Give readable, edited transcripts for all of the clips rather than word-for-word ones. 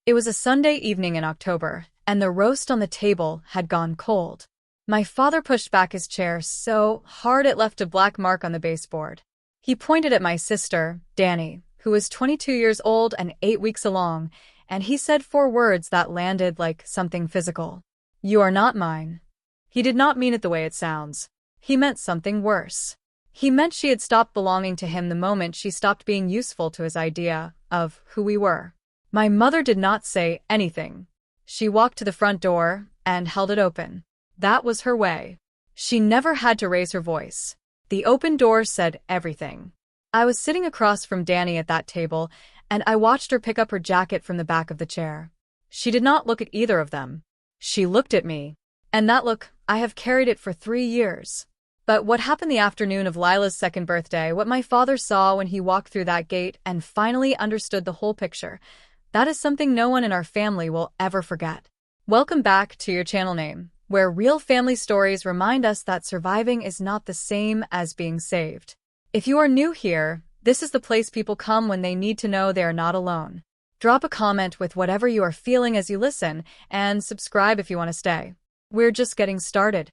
It was a Sunday evening in October, and the roast on the table had gone cold. My father pushed back his chair so hard it left a black mark on the baseboard. He pointed at my sister, Danny, who was 22 years old and 8 weeks along, and he said 4 words that landed like something physical. "You are not mine." He did not mean it the way it sounds. He meant something worse. He meant she had stopped belonging to him the moment she stopped being useful to his idea of who we were. My mother did not say anything. She walked to the front door and held it open. That was her way. She never had to raise her voice. The open door said everything. I was sitting across from Danny at that table, and I watched her pick up her jacket from the back of the chair. She did not look at either of them. She looked at me. And that look, I have carried it for 3 years. But what happened the afternoon of Lila's second birthday, what my father saw when he walked through that gate and finally understood the whole picture, that is something no one in our family will ever forget. Welcome back to your channel name, where real family stories remind us that surviving is not the same as being saved. If you are new here, this is the place people come when they need to know they are not alone. Drop a comment with whatever you are feeling as you listen, and subscribe if you want to stay. We're just getting started.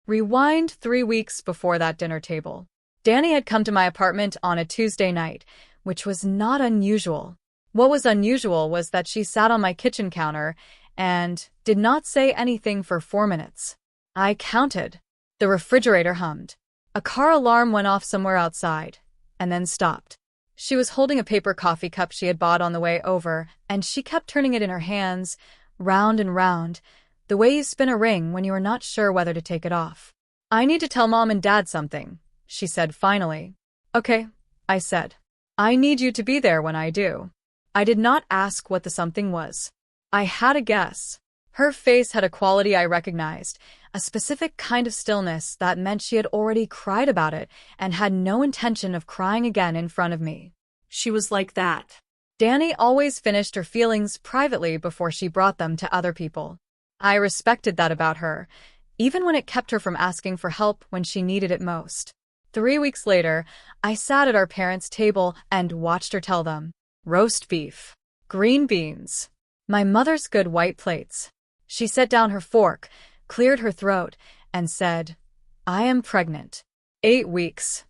Rewind 3 weeks before that dinner table. Danny had come to my apartment on a Tuesday night, which was not unusual. What was unusual was that she sat on my kitchen counter and did not say anything for 4 minutes. I counted. The refrigerator hummed. A car alarm went off somewhere outside, and then stopped. She was holding a paper coffee cup she had bought on the way over, and she kept turning it in her hands, round and round, the way you spin a ring when you are not sure whether to take it off. "I need to tell Mom and Dad something," she said finally. "Okay," I said. "I need you to be there when I do." I did not ask what the something was. I had a guess. Her face had a quality I recognized, a specific kind of stillness that meant she had already cried about it and had no intention of crying again in front of me. She was like that. Danny always finished her feelings privately before she brought them to other people. I respected that about her, even when it kept her from asking for help when she needed it most. 3 weeks later, I sat at our parents' table and watched her tell them. Roast beef. Green beans. My mother's good white plates. She set down her fork, cleared her throat, and said, "I am pregnant. 8 weeks.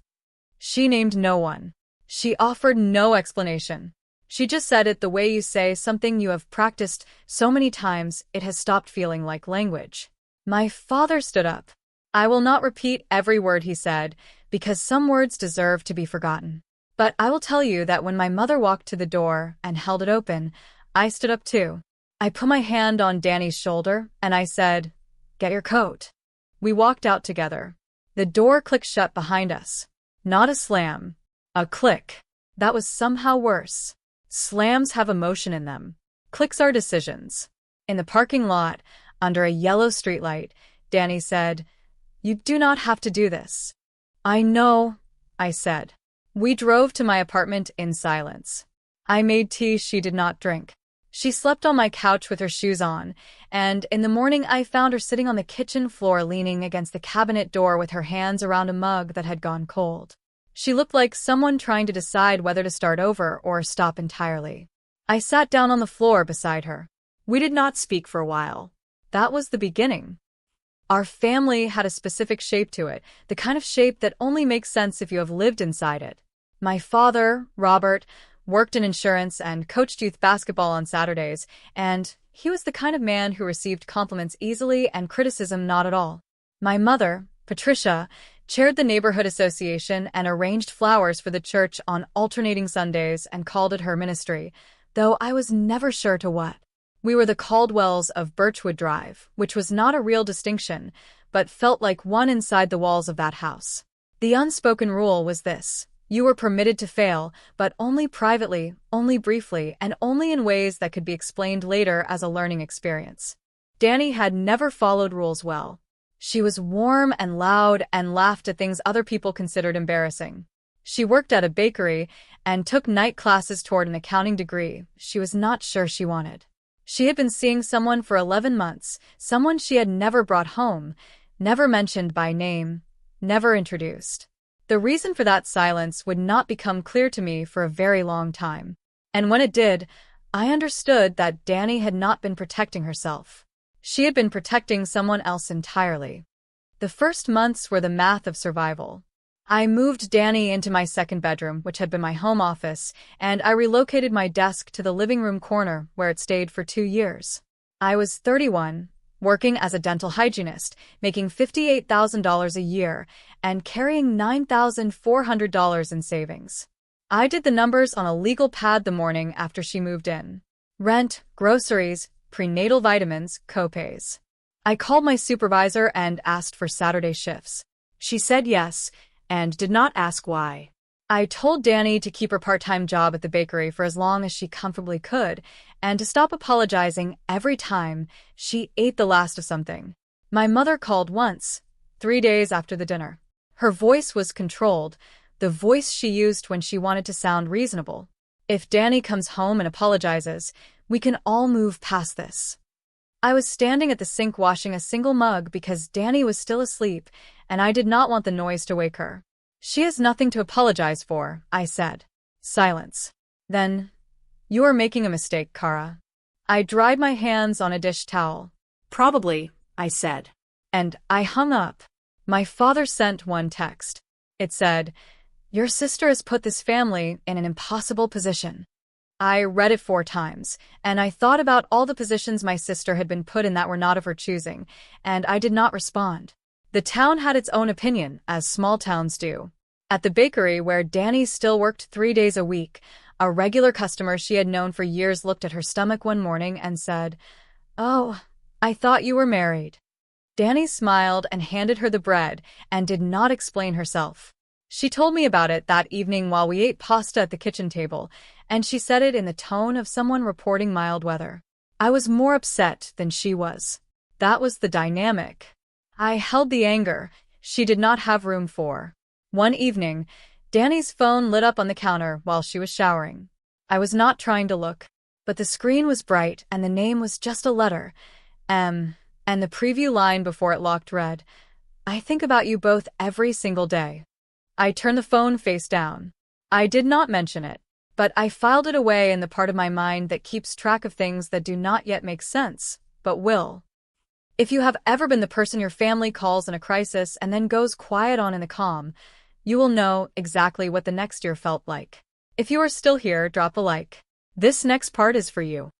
She named no one. She offered no explanation. She just said it the way you say something you have practiced so many times it has stopped feeling like language. My father stood up. I will not repeat every word he said, because some words deserve to be forgotten. But I will tell you that when my mother walked to the door and held it open, I stood up too. I put my hand on Danny's shoulder, and I said, "Get your coat." We walked out together. The door clicked shut behind us. Not a slam. A click. That was somehow worse. Slams have emotion in them. Clicks are decisions. In the parking lot, under a yellow streetlight, Danny said, "You do not have to do this." "I know," I said. We drove to my apartment in silence. I made tea she did not drink. She slept on my couch with her shoes on, and in the morning I found her sitting on the kitchen floor leaning against the cabinet door with her hands around a mug that had gone cold. She looked like someone trying to decide whether to start over or stop entirely. I sat down on the floor beside her. We did not speak for a while. That was the beginning. Our family had a specific shape to it, the kind of shape that only makes sense if you have lived inside it. My father, Robert, worked in insurance and coached youth basketball on Saturdays, and he was the kind of man who received compliments easily and criticism not at all. My mother, Patricia, chaired the neighborhood association and arranged flowers for the church on alternating Sundays and called it her ministry, though I was never sure to what. We were the Caldwells of Birchwood Drive, which was not a real distinction, but felt like one inside the walls of that house. The unspoken rule was this: you were permitted to fail, but only privately, only briefly, and only in ways that could be explained later as a learning experience. Danny had never followed rules well. She was warm and loud and laughed at things other people considered embarrassing. She worked at a bakery and took night classes toward an accounting degree she was not sure she wanted. She had been seeing someone for 11 months, someone she had never brought home, never mentioned by name, never introduced. The reason for that silence would not become clear to me for a very long time. And when it did, I understood that Danny had not been protecting herself. She had been protecting someone else entirely. The first months were the math of survival. I moved Danny into my second bedroom, which had been my home office, and I relocated my desk to the living room corner where it stayed for 2 years. I was 31, working as a dental hygienist, making $58,000 a year, and carrying $9,400 in savings. I did the numbers on a legal pad the morning after she moved in. Rent, groceries, prenatal vitamins, copays. I called my supervisor and asked for Saturday shifts. She said yes, and did not ask why. I told Danny to keep her part-time job at the bakery for as long as she comfortably could, and to stop apologizing every time she ate the last of something. My mother called once, 3 days after the dinner. Her voice was controlled, the voice she used when she wanted to sound reasonable. If Danny comes home and apologizes, we can all move past this. I was standing at the sink washing a single mug because Danny was still asleep, and I did not want the noise to wake her. She has nothing to apologize for, I said. Silence. Then, you are making a mistake, Kara. I dried my hands on a dish towel. Probably, I said. And I hung up. My father sent one text. It said, "Your sister has put this family in an impossible position." I read it 4 times, and I thought about all the positions my sister had been put in that were not of her choosing, and I did not respond. The town had its own opinion, as small towns do. At the bakery, where Danny still worked 3 days a week, a regular customer she had known for years looked at her stomach one morning and said, "Oh, I thought you were married." Danny smiled and handed her the bread and did not explain herself. She told me about it that evening while we ate pasta at the kitchen table, and she said it in the tone of someone reporting mild weather. I was more upset than she was. That was the dynamic. I held the anger she did not have room for. One evening, Danny's phone lit up on the counter while she was showering. I was not trying to look, but the screen was bright and the name was just a letter, M, and the preview line before it locked read, "I think about you both every single day." I turned the phone face down. I did not mention it, but I filed it away in the part of my mind that keeps track of things that do not yet make sense, but will. If you have ever been the person your family calls in a crisis and then goes quiet on in the calm, you will know exactly what the next year felt like. If you are still here, drop a like. This next part is for you.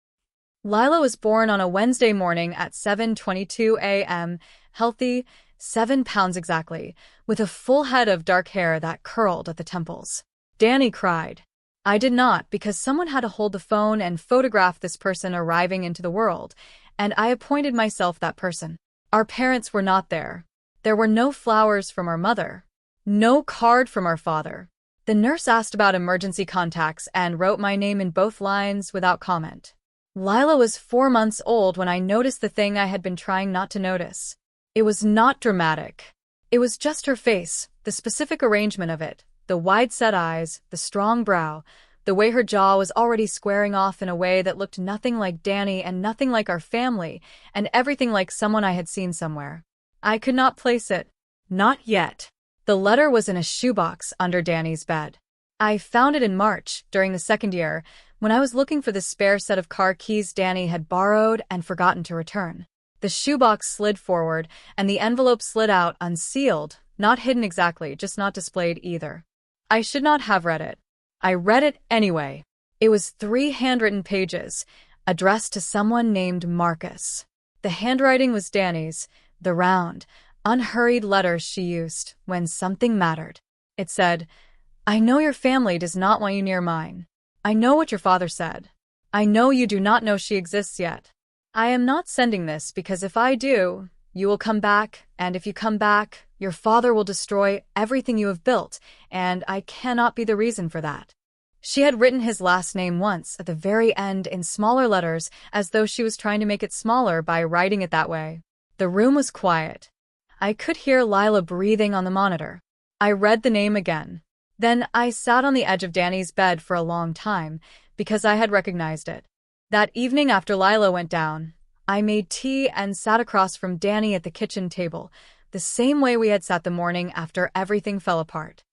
Lila was born on a Wednesday morning at 7:22 a.m., healthy, 7 pounds exactly, with a full head of dark hair that curled at the temples. Danny cried. I did not, because someone had to hold the phone and photograph this person arriving into the world, and I appointed myself that person. Our parents were not there. There were no flowers from our mother. No card from our father. The nurse asked about emergency contacts and wrote my name in both lines without comment. Lila was 4 months old when I noticed the thing I had been trying not to notice. It was not dramatic. It was just her face, the specific arrangement of it, the wide-set eyes, the strong brow, the way her jaw was already squaring off in a way that looked nothing like Danny and nothing like our family, and everything like someone I had seen somewhere. I could not place it. Not yet. The letter was in a shoebox under Danny's bed. I found it in March, during the second year, when I was looking for the spare set of car keys Danny had borrowed and forgotten to return. The shoebox slid forward, and the envelope slid out unsealed, not hidden exactly, just not displayed either. I should not have read it. I read it anyway. It was 3 handwritten pages, addressed to someone named Marcus. The handwriting was Danny's, the round, unhurried letters she used when something mattered. It said, "I know your family does not want you near mine. I know what your father said. I know you do not know she exists yet. I am not sending this because if I do, you will come back, and if you come back, your father will destroy everything you have built, and I cannot be the reason for that." She had written his last name once at the very end in smaller letters, as though she was trying to make it smaller by writing it that way. The room was quiet. I could hear Lila breathing on the monitor. I read the name again. Then I sat on the edge of Danny's bed for a long time, because I had recognized it. That evening after Lila went down, I made tea and sat across from Danny at the kitchen table, the same way we had sat the morning after everything fell apart.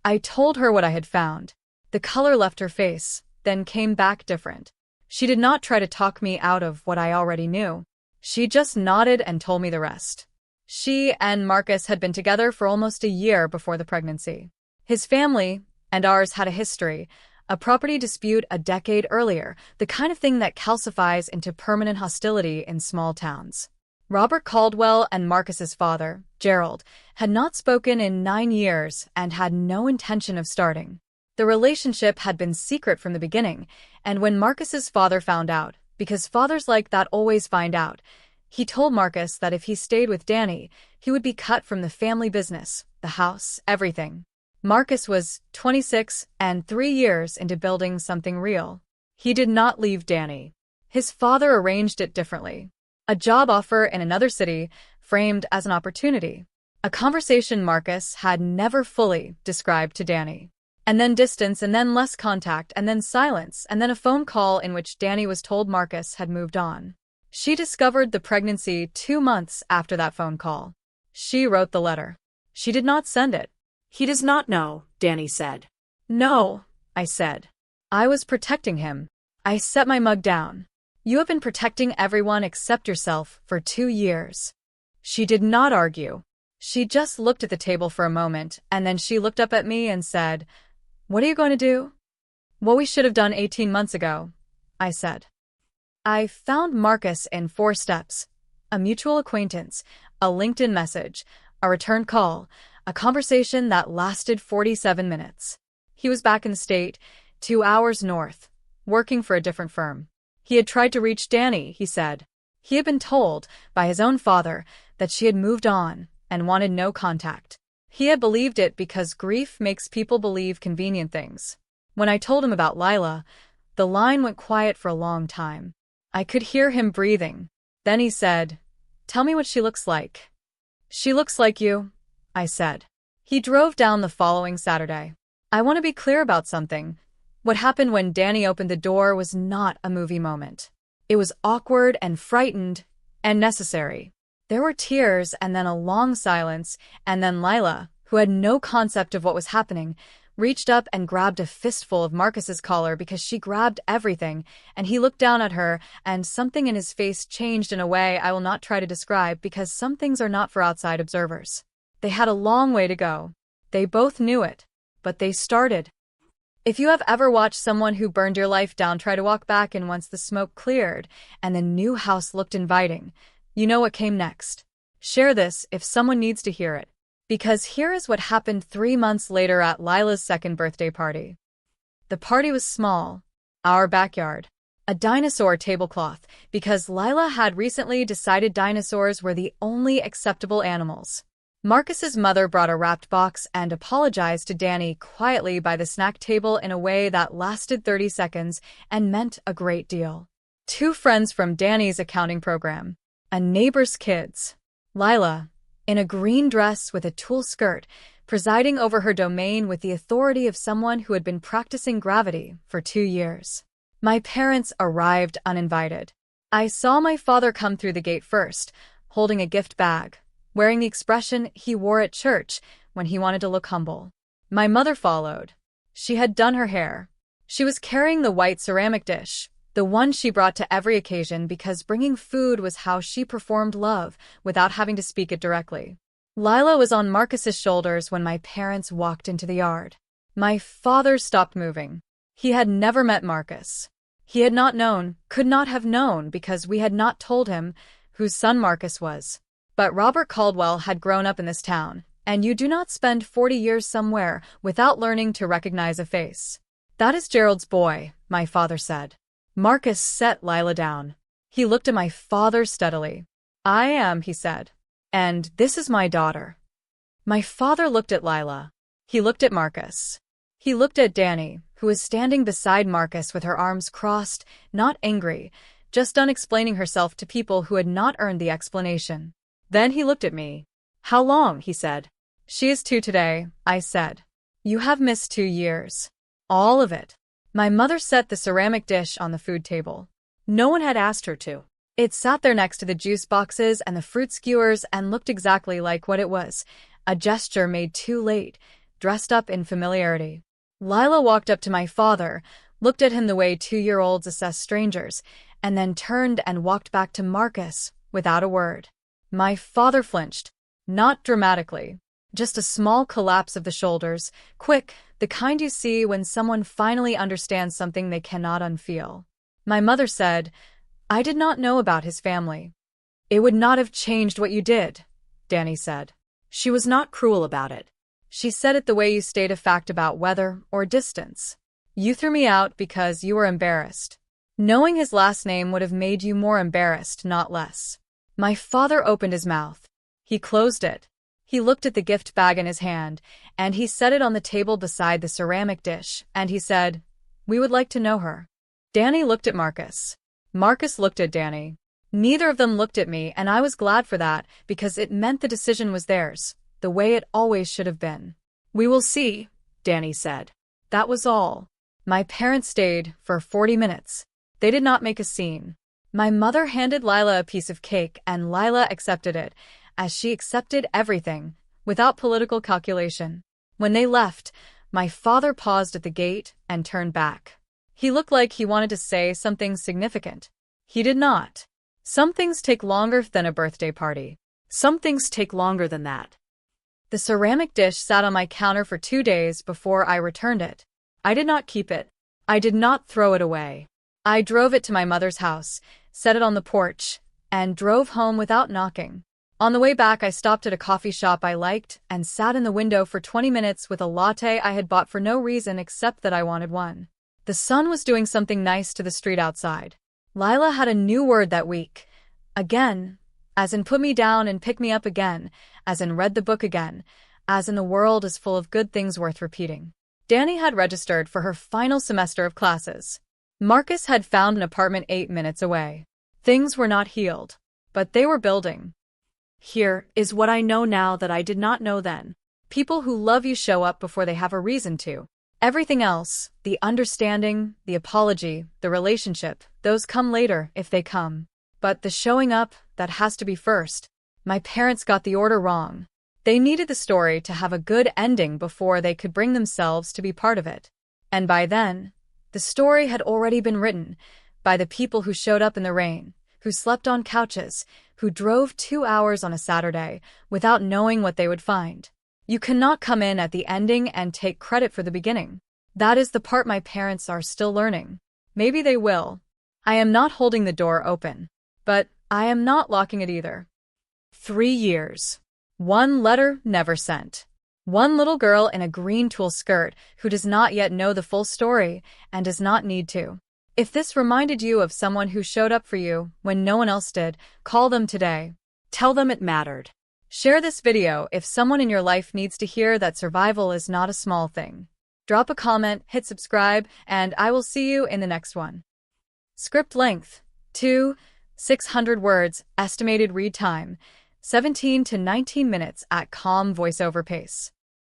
I told her what I had found. The color left her face, then came back different. She did not try to talk me out of what I already knew. She just nodded and told me the rest. She and Marcus had been together for almost a year before the pregnancy. His family and ours had a history, a property dispute a decade earlier, the kind of thing that calcifies into permanent hostility in small towns. Robert Caldwell and Marcus's father, Gerald, had not spoken in 9 years and had no intention of starting. The relationship had been secret from the beginning, and when Marcus's father found out, because fathers like that always find out, he told Marcus that if he stayed with Danny, he would be cut from the family business, the house, everything. Marcus was 26 and 3 years into building something real. He did not leave Danny. His father arranged it differently. A job offer in another city, framed as an opportunity. A conversation Marcus had never fully described to Danny. And then distance, and then less contact, and then silence, and then a phone call in which Danny was told Marcus had moved on. She discovered the pregnancy 2 months after that phone call. She wrote the letter. She did not send it. He does not know, Danny said. No, I said. I was protecting him. I set my mug down. You have been protecting everyone except yourself for 2 years. She did not argue. She just looked at the table for a moment, and then she looked up at me and said, "What are you going to do?" "What we should have done 18 months ago," I said. I found Marcus in 4 steps: a mutual acquaintance, a LinkedIn message, a return call, a conversation that lasted 47 minutes. He was back in the state, 2 hours north, working for a different firm. He had tried to reach Danny, he said. He had been told, by his own father, that she had moved on and wanted no contact. He had believed it because grief makes people believe convenient things. When I told him about Lila, the line went quiet for a long time. I could hear him breathing. Then he said, "Tell me what she looks like." "She looks like you," I said. He drove down the following Saturday. I want to be clear about something. What happened when Danny opened the door was not a movie moment. It was awkward and frightened and necessary. There were tears and then a long silence, and then Lila, who had no concept of what was happening, reached up and grabbed a fistful of Marcus's collar because she grabbed everything, and he looked down at her, and something in his face changed in a way I will not try to describe because some things are not for outside observers. They had a long way to go. They both knew it, but they started. If you have ever watched someone who burned your life down try to walk back in once the smoke cleared and the new house looked inviting, you know what came next. Share this if someone needs to hear it. Because here is what happened 3 months later at Lila's second birthday party. The party was small. Our backyard. A dinosaur tablecloth, because Lila had recently decided dinosaurs were the only acceptable animals. Marcus's mother brought a wrapped box and apologized to Danny quietly by the snack table in a way that lasted 30 seconds and meant a great deal. 2 friends from Danny's accounting program. A neighbor's kids. Lila, in a green dress with a tulle skirt, presiding over her domain with the authority of someone who had been practicing gravity for 2 years. My parents arrived uninvited. I saw my father come through the gate first, holding a gift bag, wearing the expression he wore at church when he wanted to look humble. My mother followed. She had done her hair. She was carrying the white ceramic dish, the one she brought to every occasion because bringing food was how she performed love without having to speak it directly. Lila was on Marcus's shoulders when my parents walked into the yard. My father stopped moving. He had never met Marcus. He had not known, could not have known because we had not told him whose son Marcus was. But Robert Caldwell had grown up in this town, and you do not spend 40 years somewhere without learning to recognize a face. "That is Gerald's boy," my father said. Marcus set Lila down. He looked at my father steadily. "I am," he said. "And this is my daughter." My father looked at Lila. He looked at Marcus. He looked at Danny, who was standing beside Marcus with her arms crossed, not angry, just done explaining herself to people who had not earned the explanation. Then he looked at me. "How long?" he said. "She is 2 today," I said. "You have missed 2 years. All of it." My mother set the ceramic dish on the food table. No one had asked her to. It sat there next to the juice boxes and the fruit skewers and looked exactly like what it was, a gesture made too late, dressed up in familiarity. Lila walked up to my father, looked at him the way 2-year-olds assess strangers, and then turned and walked back to Marcus without a word. My father flinched. Not dramatically. Just a small collapse of the shoulders, quick, the kind you see when someone finally understands something they cannot unfeel. My mother said, "I did not know about his family." "It would not have changed what you did," Danny said. She was not cruel about it. She said it the way you state a fact about weather or distance. "You threw me out because you were embarrassed. Knowing his last name would have made you more embarrassed, not less." My father opened his mouth. He closed it. He looked at the gift bag in his hand, and he set it on the table beside the ceramic dish, and he said, "We would like to know her." Danny looked at Marcus. Marcus looked at Danny. Neither of them looked at me, and I was glad for that, because it meant the decision was theirs, the way it always should have been. "We will see," Danny said. That was all. My parents stayed for 40 minutes. They did not make a scene. My mother handed Lila a piece of cake, and Lila accepted it, as she accepted everything, without political calculation. When they left, my father paused at the gate and turned back. He looked like he wanted to say something significant. He did not. Some things take longer than a birthday party. Some things take longer than that. The ceramic dish sat on my counter for 2 days before I returned it. I did not keep it. I did not throw it away. I drove it to my mother's house, set it on the porch, and drove home without knocking. On the way back, I stopped at a coffee shop I liked and sat in the window for 20 minutes with a latte I had bought for no reason except that I wanted one. The sun was doing something nice to the street outside. Lila had a new word that week. Again, as in put me down and pick me up again, as in read the book again, as in the world is full of good things worth repeating. Danny had registered for her final semester of classes. Marcus had found an apartment 8 minutes away. Things were not healed, but they were building. Here is what I know now that I did not know then. People who love you show up before they have a reason to. Everything else, the understanding, the apology, the relationship, those come later if they come. But the showing up, that has to be first. My parents got the order wrong. They needed the story to have a good ending before they could bring themselves to be part of it. And by then, the story had already been written by the people who showed up in the rain, who slept on couches, who drove 2 hours on a Saturday without knowing what they would find. You cannot come in at the ending and take credit for the beginning. That is the part my parents are still learning. Maybe they will. I am not holding the door open, but I am not locking it either. 3 years. 1 letter never sent. 1 little girl in a green tulle skirt who does not yet know the full story and does not need to. If this reminded you of someone who showed up for you when no one else did, call them today. Tell them it mattered. Share this video if someone in your life needs to hear that survival is not a small thing. Drop a comment, hit subscribe, and I will see you in the next one. Script length: 600 words, estimated read time: 17 to 19 minutes at calm voiceover pace.